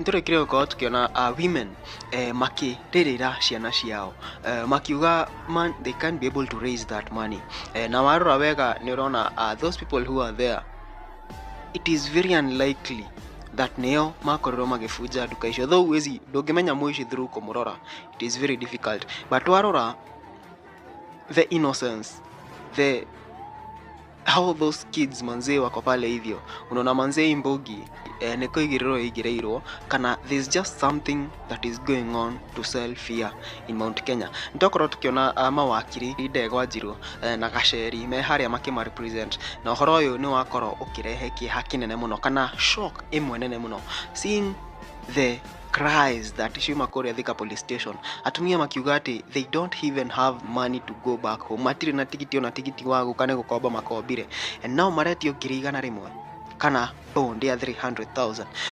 tũrĩ kĩrĩa gũkorwo tũkĩona women makĩrĩrĩra ciana ciao makiuga man they can't be able to raise that money na warora wega nĩ ũrona those people who are there, it is very unlikely that neo makorirwo magĩbunja nduka icio, though wezi ndũngĩmenya mũici through kũmũrora, it is very difficult, but warora the innocence, the how those kids manzee wako pale hivyo, unaona manzee imbogi niko igĩrĩirwo kana there's just something that is going on to sell fear in Mount Kenya. Nitokorwo tukiona mawakiri Ndegwa Njirũ na Gaceri me harĩa makĩmarepresent, na ũhoro ũyũ nĩ wakorwo ũkĩrehe kĩeha kĩnene mũno kana shock ĩmwe nene mũno, seeing the cries that ciuma kũrĩa Thika police station, atumia makiuga atĩ they don't even have money to go back home, matirĩ na tigiti ona tigiti wa gũka nĩ gũkomba makombire, and now maretio ngiri igana rĩmwe kana bond ya 300,000.